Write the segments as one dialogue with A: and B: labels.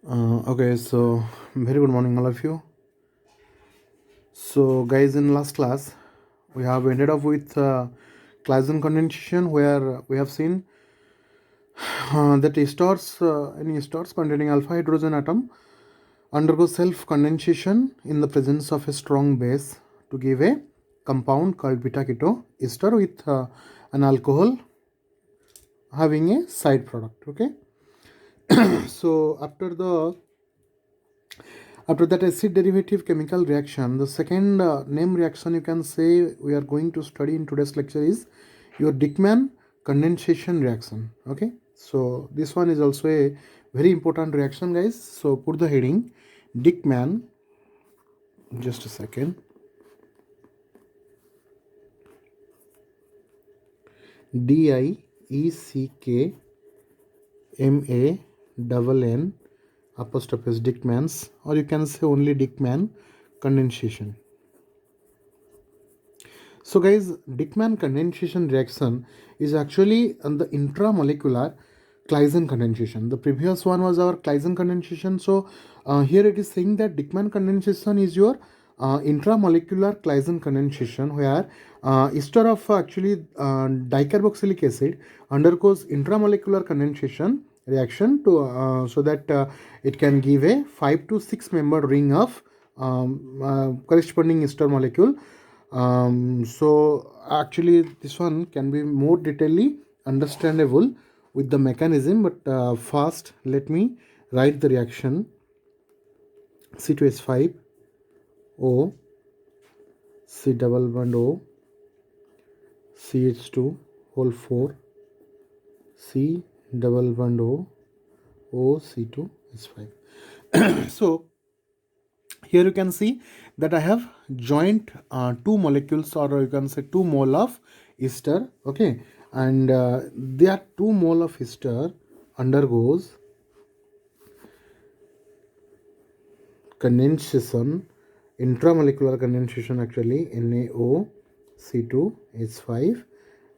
A: Okay, so very good morning, all of you. So, guys, in last class, we have ended up with Claisen condensation, where we have seen that esters containing alpha hydrogen atom undergo self condensation in the presence of a strong base to give a compound called beta keto ester with an alcohol having a side product. Okay, so after that acid derivative chemical reaction, the second name reaction you can say we are going to study in today's lecture is your Dickman condensation reaction. Okay, so this one is also a very important reaction, guys. So put the heading Dickman. Just a second. Dickman apostrophe Dickman's, or you can say only Dickman condensation. So guys, Dickman condensation reaction is actually on the intramolecular Claisen condensation. The previous one was our Claisen condensation. So here it is saying that Dickman condensation is your intramolecular Claisen condensation, where ester of actually dicarboxylic acid undergoes intramolecular condensation reaction to so that it can give a 5 to 6 membered ring of corresponding ester molecule. So actually this one can be more detailedly understandable with the mechanism, but first let me write the reaction. C2H5 O, C double bond O, CH2 whole 4, C double bond O, O C2H5. So here you can see that I have joined two molecules, or you can say 2 mole of ester. Okay, and there 2 mole of ester undergoes condensation, intramolecular condensation actually, NaOC2H5,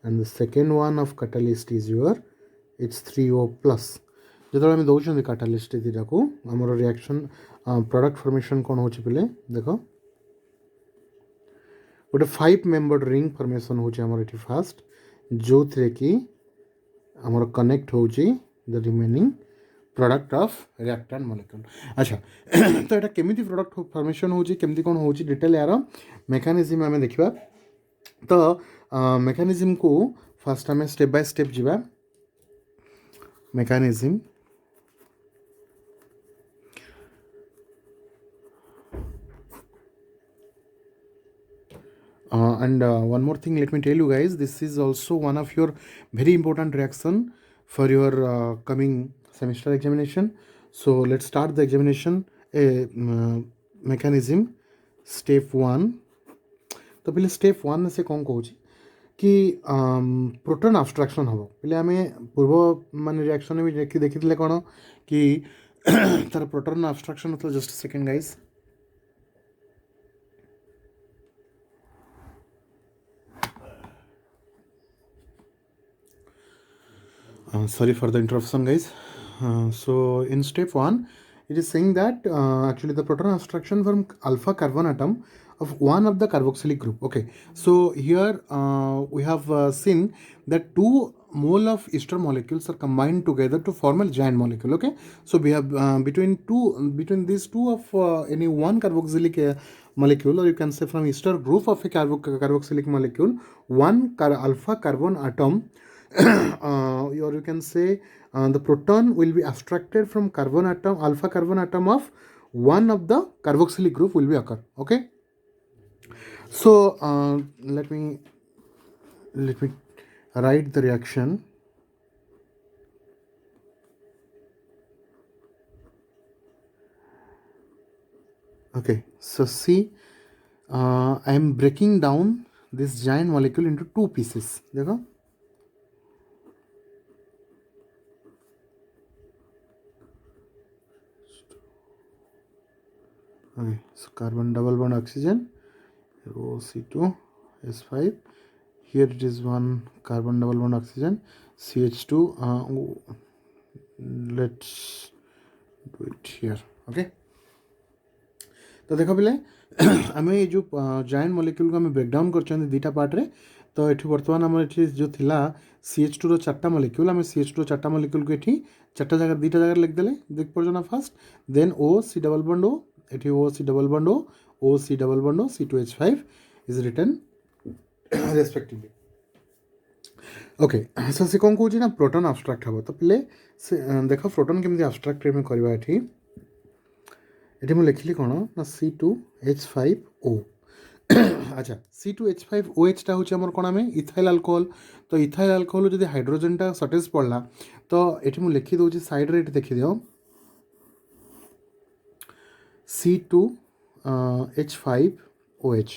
A: and the second one of catalyst is your H3O plus. ଯେତେବେଳେ ଆମେ ଦେଉଛନ୍ତି catalyst ଦୁଇଟାକୁ ଆମର reaction product formation କ'ଣ ହେଉଛି ପିଲେ ଦେଖ, ଗୋଟେ 5 ମେମ୍ବର୍ଡ ରିଙ୍ଗ ଫର୍ମେସନ୍ ହେଉଛି ଆମର ଏଠି ଫାଷ୍ଟ, ଯେଉଁଥିରେ କି ଆମର କନେକ୍ଟ ହେଉଛି the remaining product of reactant molecule. ଆଚ୍ଛା, ତ ଏଇଟା କେମିତି ପ୍ରଡ଼କ୍ଟ ଫର୍ମେସନ୍ ହେଉଛି, କେମିତି କ'ଣ ହେଉଛି, ଡିଟେଲ୍ ଏହାର ମେକାନିଜିମ୍ ଆମେ ଦେଖିବା. ତ ମେକାନିଜିମ୍କୁ ଫାଷ୍ଟ ଆମେ ଷ୍ଟେପ୍ ବାଇ ଷ୍ଟେପ୍ ଯିବା. Mechanism and one more thing, let me tell you guys, this is also one of your very important reaction for your coming semester examination. So let's start the examination. Mechanism step 1. तो पहले step 1 से कौन कहूँ कि proton abstraction हम पहले आम पूर्व मान रिएक्शन भी देखी कौन कि तार प्रोटॉन अब्स्ट्रक्शन होता. Just second guys, sorry for the interruption, guys. So in step 1 it is saying that actually the proton abstraction from alpha carbon atom of one of the carboxylic group. Okay, so here we have seen that 2 mole of ester molecules are combined together to form a giant molecule. Okay, so we have between these two of any one carboxylic molecule, or you can say from ester group of a carboxylic molecule, one alpha carbon atom or you can say the proton will be abstracted from carbon atom, alpha carbon atom of one of the carboxylic group will be occur. Okay, so let me write the reaction. Okay, so see, I am breaking down this giant molecule into 2 pieces. देखो, okay, so carbon double bond oxygen, OC2S5. Here it is one carbon double bond oxygen, CH2. Let's do it here okay. तो देख पिले आम ये जो joint molecule को आम breakdown कर दीटा पार्ट रे। तो ये बर्तमान आम ये जो थिला CH2 रो चार्टा मॉलिक्यूल आम CH2 रो चार्टा मॉलिक्यूल को ये चार्टा जगह दीटा जगह लिखदेले देख पार्छ first then O C double bond O ये OC double bond O C double bond O C2H5 is written respectively okay. So see कौन कौन ना प्रोटॉन अब्स्ट्राक्ट हम तो पिले देख प्रोटॉन केमती अब्स्ट्राक्ट में करवा ये मुझे लिखिली कौन ना C2H5O अच्छा C2H5OH हूँ आम कौन आम इथाइल अल्कोहल। तो इथाइल अल्कोहल जब हाइड्रोजेनटा सर्टेज पड़ला तो ये मुझे लिखी दूसरी साइड्रे ये देखी दियो C2H5OH।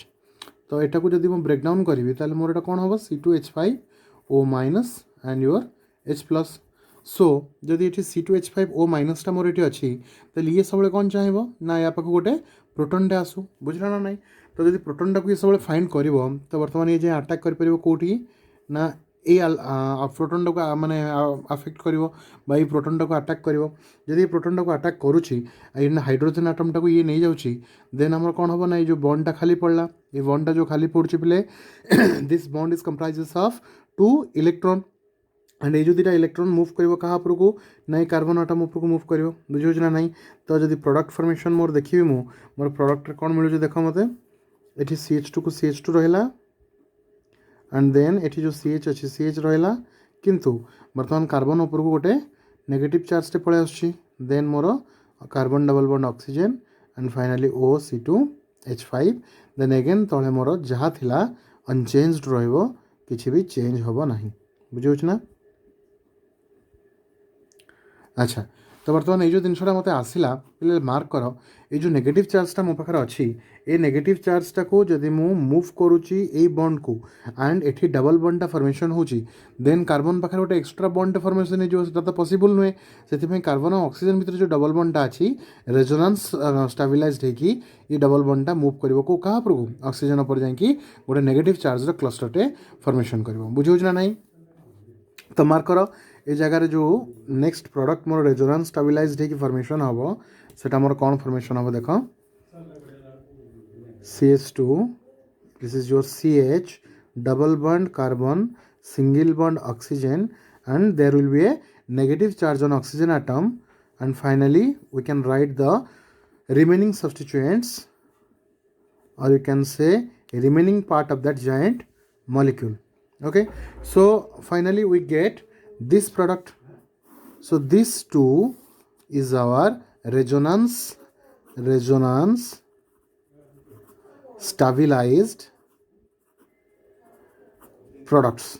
A: तो यहाँ को जब ब्रेकडाउन करी तो मोर ये कौन हम C2H5O minus and your H plus. So जदि ये C2H5O माइनस टा मोर ये अच्छी तो ये सब कौन चाहिए ना या पाख गोटे प्रोटॉन टे आसू बुझला ना नहीं। तो जब प्रोटॉन टाक ये सब फाइंड कर तो बर्तमान ये अटैक कर कौटी ना ये प्रोटॉन टाक माने अफेक्ट कर प्रोटॉन टाक अटैक कर जब ये प्रोटॉन टाक अटैक करुच्ची हाइड्रोजन आटम टाक ये नहीं जाऊँगी देन आम कौन हम ना ये जो बॉन्डटा खाली पड़ला ये बॉन्डटा जो खाली पड़े पिले this bond is comprises of 2 electron and ये जो दुटा इलेक्ट्रॉन मूव कर क्या उपरक ना कार्बन आटम उपरक मूव कर बुझे ना नहीं। तो जब प्रोडक्ट फॉर्मेशन मोर देखी मोर प्रोडक्ट कौन मिलूँ देख मत ये CH2 को CH2 रहा एंड देन ये जो CH अच्छी CH रहा किंतु बर्तमान कार्बन उपरक गोटे नेगेटिव चार्ज टे पड़े आसुच्छी then more carbon double bond oxygen and finally OC2H5 then again तले मोर जहाँ थिला अनचेंज्ड रहिबो किछि भी चेंज होबो नहीं बुझे ना। अच्छा तो बर्तमान ये जो जिनसा मत आसला पे मार्क कर ये जो नेगेटिव चार्जटा मो पाखे अच्छी ये नेगेटिव चार्जटा को जदि मु मूव करुच्ची ए बॉन्ड को एंड एठी डबल बॉन्डटा फॉर्मेशन होची देन कार्बन पाखे गोटे एक्स्ट्रा बॉन्ड फॉर्मेशन हो तो पॉसिबल नुहे से कार्बन और ऑक्सीजन भितर जो डबल बॉन्डटा अच्छी रेजोनेंस स्टेबलाइज्ड होगी ये डबल बॉन्डटा मूव कर क्या ऑक्सीजन पर जाकि गोटे नेगेटिव चार्जर क्लस्टरटे फॉर्मेशन कर बुझे ना नहीं। तो मार्क कर ये जगार जो next product more resonance stabilized होगी फॉर्मेशन हम सेटा मोर कौन फॉर्मेशन हम देख CH2 this is your CH double bond carbon single bond oxygen and there will be a negative charge on oxygen atom and finally we can write the remaining substituents or you can say remaining part of that giant molecule okay। So finally we get this product so this too is our resonance stabilized products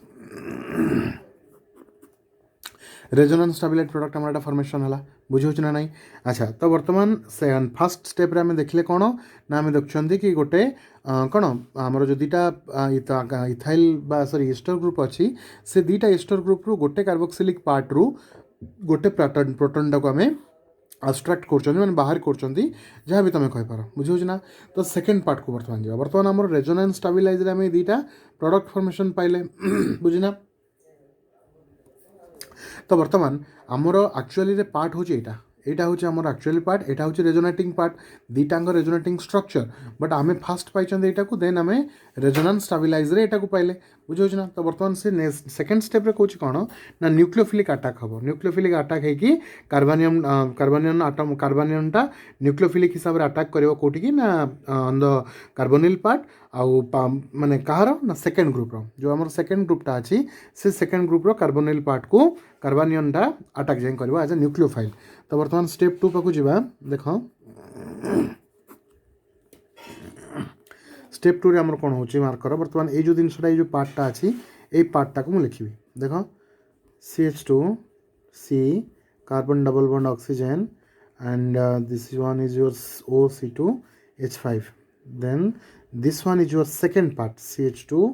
A: resonance stabilized product हमारा formation है बुझे ना नहीं। अच्छा तो बर्तमान first step रे आम देखले कौन ना आम देखुं कि गोटे कौन आमर जो दुटा इथाइल सॉरी एस्टर ग्रुप अच्छी से दुटा एस्टर ग्रुप रु गोटे कार्बोक्सिलिक पार्ट रु गोटे प्रोटॉन टाक आम अब्स्ट्राक्ट कर बाहर कर जहाँ भी तुम कहींपार बुझे ना। तो सेकेंड पार्ट को बर्तमान आम रेजोनेंस स्टेबलाइज्ड आम दुटा प्रोडक्ट फॉर्मेशन पाइले बुझिना। तो बर्तमान आमर एक्चुअली पार्ट हूँ यहाँ हूँ आमर एक्चुअली पार्ट यहाँ हूँ रेजोनेटिंग पार्ट दुटांग रेजोनेटिंग स्ट्रक्चर बट आम फास्ट पाई यहाँ को देन आम रेजोनेंस स्टेबलाइजर यहाँ को पाइले बुझे ना। तो बर्तमान से सेकेंड स्टेप कौन कौन ना न्यूक्लियोफिलिक अटैक हम न्यूक्लियोफिलिक अटैक होगी कार्बनियन आटम कार्बनियनटा न्यूक्लियोफिलिक हिसाब से अटैक कर कौटी ना ऑन द कार्बोनिल पार्ट आउ माने कहार ना सेकेंड ग्रुप जो आम सेकेंड ग्रुपटा अच्छी से सेकेंड ग्रुप कार्बोनिल पार्ट को कार्बनियनटा अटैक जाए कर एज ए न्यूक्लियोफाइल। तो बर्तमान स्टेप 2 पाक जा देख स्टेप 2 रे आमर कौन हो मार्क कर बर्तमान ये जो जिनसा जो पार्टा अच्छी ये पार्टा को मुझे लिखी देख CH2 C carbon double bond oxygen and this one is your OC2H5 then this one is your second part CH2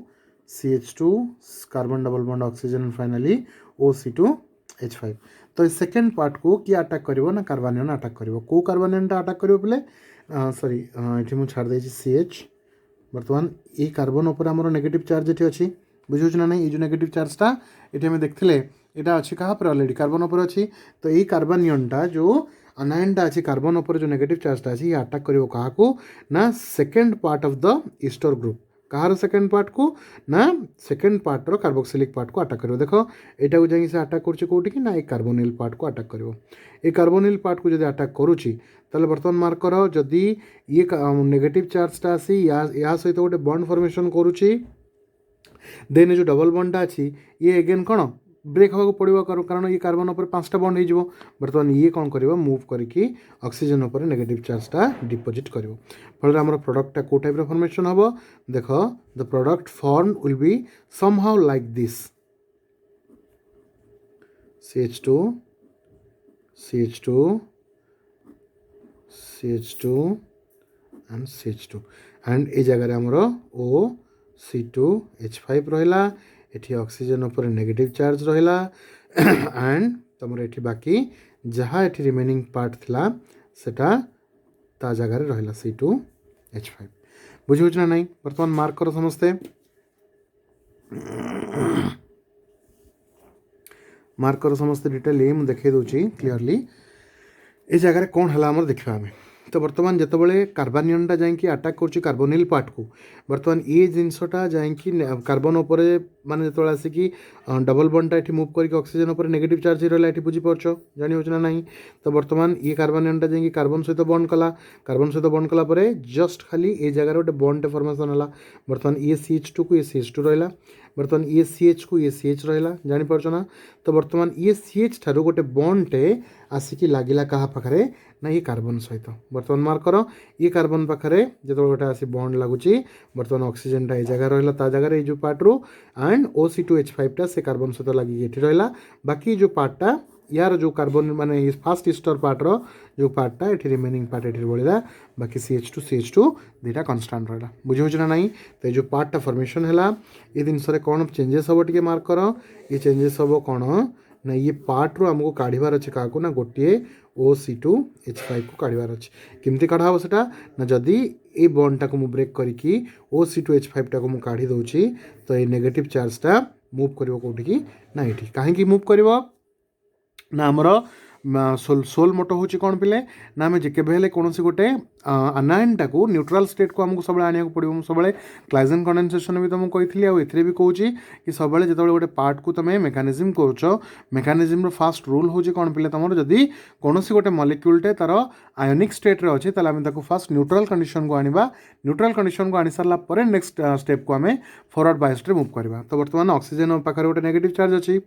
A: carbon double bond oxygen and finally OC2H5। तो सेकेंड पार्ट को किए अटैक करिवो ना कार्बनियन अटैक करिवो को carbanion attack करिवो बोले sorry ये मुझे छाड़ देछि CH बर्तमान ये कार्बन ऊपर आमर नेगेटिव चार्ज ये अच्छी बुझे ना नहीं। ये जो नेगेटिव चार्जटा ये देखते यहाँ अच्छी क्या पर अलरेडी कार्बन ऊपर अच्छी तो ये कार्बनियनटा जो अनायनटा अच्छी कार्बन उपर जो नेगेटिव चार्जटा अच्छी ये अटाक करिवो काहाकू ना second part of the Easter group Kahar second part को ना सेकेंड पार्टर कार्बोक्सिलिक पार्ट को अटाक करिवो देखो एटा को जाई से अटाक करछि कोठी कि ना ए कार्बोनिल पार्ट को अटाक करिवो ए कार्बोनिल पार्ट को जदि अटाक करूछि ताले वर्तमान मार्क करो जदि ये नेगेटिव चार्जटा आसी या सहित गोटे बॉन्ड फॉर्मेशन करूछि देन जो डबल बॉन्डटा अच्छी ये एगेन कौन ब्रेक होगा पड़ो कारण ये कार्बन उपर 5टा बॉन्ड हो बर्तमान ये कौन कर मूव करके ऑक्सीजन उपर नेगेटिव चार्जटा डिपोजिट कर फल आम प्रोडक्टा कौ टाइप फॉर्मेशन हम देख the product form will be somehow like this CH2 CH2 CH2 and CH2 and ए जगह आमर O C2H5 रहा एठी ऑक्सीजन उपर नेगेटिव चार्ज रहा एंड तुम ये बाकी जहाँ ये रिमेनिंग पार्ट थिला सेटा ता जगह रहा C2H5 बुझे ना नहीं बर्तमान मार्क कर समस्ते मार्क कर समस्ते डिटेल ये मुझे देखे दूसरी क्लीयरली ये जगह कौन है देखा आम तो बर्तमान जितेबाला कार्बानियनटा जाकि अटाक कर कार्बोनिल पार्ट को बर्तमान ये जिनसटा जाकि कार्बन उपर माने जो आसिकी डबल बॉन्डटा ये मूव करके ऑक्सीजन उपर नेगेटिव चार्ज रहा ये बुझीपार जानी हो ना तो बर्तमान ये कार्बानियनटा जाकि कार्बन सहित बॉन्ड कला कार्बन सहित बॉन्ड कला जस्ट खाली ये जगह गोटे बॉन्ड फॉर्मेशन है बर्तमान ये CH2 को ये CH2 रहा बर्तमान ये CH को ये CH रहा जानीपार ना तो बर्तमान ये CH ठारू गोटे बॉन्डटे आसिकी लगिला क्या पाखे ना ये कार्बन सहित बर्तमान मार्क कर ये कार्बन पाखे जो गोटे आसी बॉन्ड लगुच बर्तमान ऑक्सीजनटा ये जगह रहा ता जगह ये पार्ट रू एंड O C2H5 से कार्बन सहित लगे ये रहा बाकी जो पार्टा यार जो कार्बन माने फास्ट ईस्टर पार्टर जो पार्टा ये रिमेनिंग पार्ट ये बढ़ला बाकी CH2 दुटा कन्स्टाट रहा बुझे ना नहीं तो ये जो पार्टा फॉर्मेशन है ये जिनस कौन चेंजेस हम टे मार्क कर ये चेंजेस हम कौन ना ये पार्ट रू आमको काढ़ार अच्छे क्या ना गोटे O C2H5 को काढ़ार अच्छे केमती काढ़ा हम सेटा ना जदि ये बॉन्डटा को ब्रेक करके O C2H5 टा को मुझे काढ़ी दूसरी तो ये नेगेटिव चार्जटा मूव कर कौटी कि ना ये कहीं मूव कर ना आमर सोल मोटो हूँ कौन पिले ना आम जेके कौन गोटे आनायनटा को न्यूट्रल स्टेट को आमको सब आने पड़ो सब क्लाइजन कंडेंसेशन भी तुमको कही आउ भी कहूँ कि सब जो गोटे पार्ट को तुम मेकानिजम कर मेकानिजम फास्ट रूल हूँ कौन पिले तुम जदि कौन गोटे मलिक्यूलटे तार आयोनिक स्टेट अच्छे ताकि फास्ट न्यूट्रल कंडीशन को आनिबा न्यूट्रल कंडीशन को आनी सारा नेक्स्ट स्टेप को आम फॉरवर्ड बायस मूव करवा तो बर्तमान ऑक्सीजन पाखे गोटे नेगेटिव चार्ज अच्छी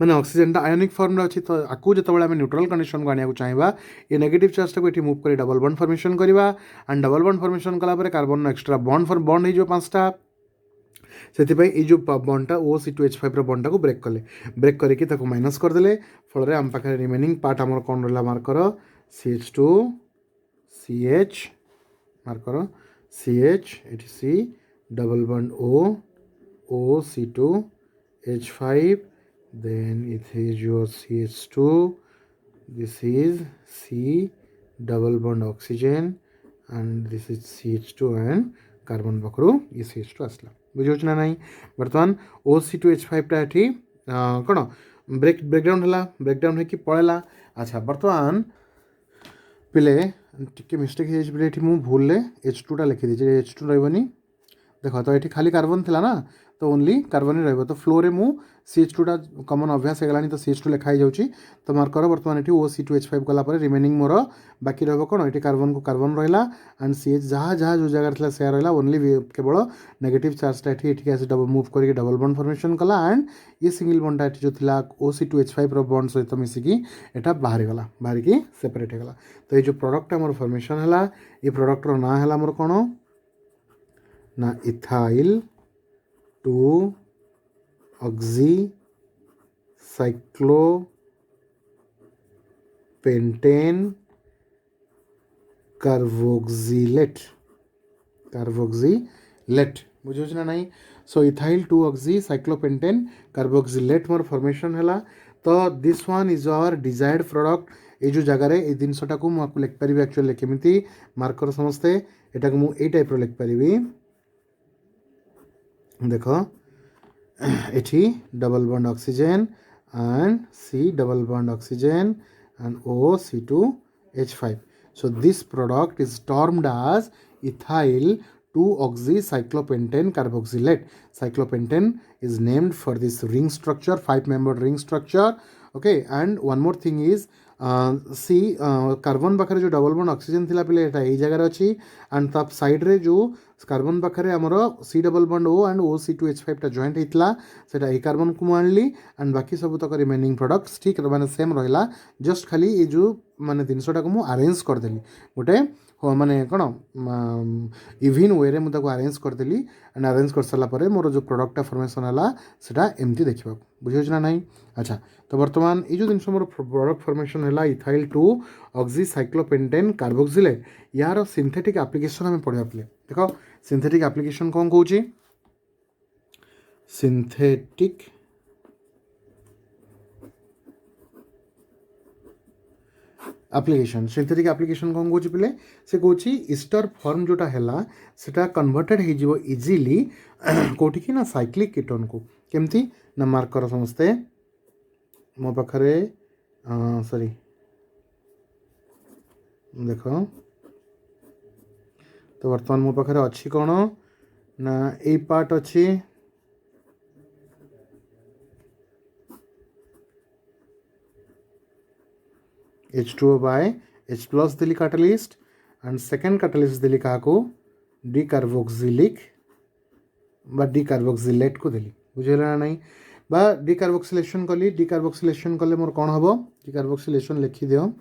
A: मैंने ऑक्सीजनटा आयोनिक फॉर्म अच्छी तो आपको जो आम न्यूट्रल कंडीशन को आने चाहिए ये नेगेटिव चार्जटा को ये मूव कर डबल बॉन्ड फॉर्मेशन करवा एंड डबल बॉन्ड फॉर्मेशन कलापर कार्बन एक्स्ट्रा बॉन्ड हो 5टा से जो बॉन्डटा O C2H5 बॉन्डटा को ब्रेक करके माइनस करदे फल आम पाखे रिमेनिंग पार्ट आम कौन रहा मार्क कर CH2 CH मार्क कर CH ये C double bond O C2H5 then it is your CH2 this is C double bond oxygen and this is CH2 and carbon पखरू ये CH2 आसला बुझे ना नहीं बर्तमान O C2H5 टा ये कौन ब्रेकडाउन है ब्रेकडाउन हो पड़ेगा अच्छा बर्तमान पिले टी मिस्टेक ये भूल H2 टा लिखी दीजिए H2 रही देख तो ये खाली कार्बन थी ना तो ओनली कार्बन ही रही तो फ्लो रे मु CH2 टा कमन अभ्यास हो गलानी तो CH2 लिखाई जाऊँगी तो मार्क कर बर्तमान ये O C2H5 कलापर रिमेनिंग मोर बाकी रहा कौन ये कार्बन को कार्बन रहा एंड CH जहाँ जहाँ जो जगह था से रहा ओनली केवल नेगेटिव चार्जटा ये आसी डबल मूव करके डबल बॉन्ड फॉर्मेशन कला एंड ये सिंगल बॉन्डटा जो था O C2H5 बॉन्ड सहित मिसिकी यहाँ बाहरी गला बाहर की सेपरेट होगा तो ये जो प्रोडक्ट मोर फॉर्मेशन है ये प्रोडक्टर ना है मोर कौन ना इथाइल 2 ऑक्सी साइक्लोपेंटेन कार्बोक्सिलेट बुझे ना नहीं so ethyl 2 oxy cyclopentane carboxylate मोर फॉर्मेशन है तो this one is our desired product ये जो जगार ये जिनसटा को मुझे लिखिपारि एक्चुअली केमी मार्कर समस्ते यहाँ को मुझे टाइप लिखिपारि देख ये double bond oxygen and C double bond oxygen and OC2H5. So this product is termed as ethyl 2-oxycyclopentane carboxylate. Cyclopentane is named for this ring structure, 5-membered ring structure. Okay, and one more thing is C carbon पाखे जो double bond oxygen थिला पिले एटा एई जगह अच्छी and तब side रे जो carbon पाखे आमर C double bond O and OC2H5 टा जॉइंट होता सेटा ए कार्बन को आनली एंड बाकी सब तक रिमेनिंग प्रोडक्ट्स ठीक माने सेम रहा जस्ट खाली ये जो माने जिनसटा को मुझे अरेंज करदेली गोटे माने कौन इवन वे रे मुझे अरेंज करदेली एंड अरेंज कर सारापर मोर जो प्रोडक्टा फॉर्मेशन है सेटा एमती देखा बुझे ना नहीं। अच्छा तो बर्तमान ये जो जिनस मोर प्रोडक्ट फॉर्मेशन है इथाइल 2-oxycyclopentane कार्बोक्सिलेट यार सिंथेटिक एप्लिकेशन आम पढ़ा पे देख सिंथेटिक एप्लिकेशन कौन कौन सिंथेटिक एप्लिकेशन सिंथेटिक एप्लिकेशन कौन कौन पे से कौन ईस्टर फॉर्म जोटा है सेटा कन्वर्टेड हो इजिली कौटी कि ना साइक्लिक कीटोन को केमती ना मार्क कर समस्ते मो पाखरे सॉरी देख तो बर्तमान मो पाखरे अच्छी कौन ना ए पार्ट अच्छी H2O by H प्लस देली कैटालिस्ट एंड सेकेंड कैटालिस्ट देली क्या डिकार्बोक्सिलिक बा डिकार्बोक्सिलेट को देली बुझेगा नहीं बा डिकार्बोक्सिलेशन कले मोर कौन हम डिकार्बोक्सिलेशन लिखी दियो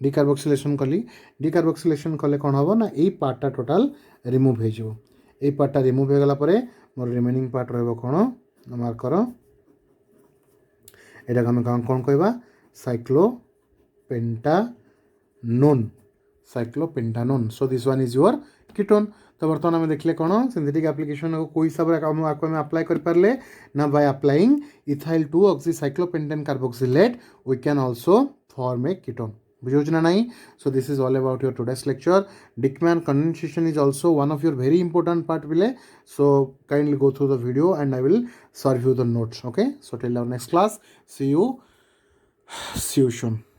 A: डिकार्बोक्सिलेशन कले कौन हम ना यही पार्टा टोटाल रिमूव हो पार्टा रिमूव हो गला मोर रिमेनिंग पार्ट रहा कौन मार्कर यहाँ आम कौन कहवा cyclopentanone so this one is your ketone. तो बर्तमान आम देखले कौन सिंथेटिक एप्लिकेशन को कोई हिसाब से अप्लाई कर पारे ना by applying ethyl 2-oxycyclopentane carboxylate we can also form a ketone बुझे ना नहीं। So this is all about your today's lecture. Dieckmann condensation is also one of your very important part पिले so kindly go through the video and I will serve you the notes. Okay so till our next class see you soon।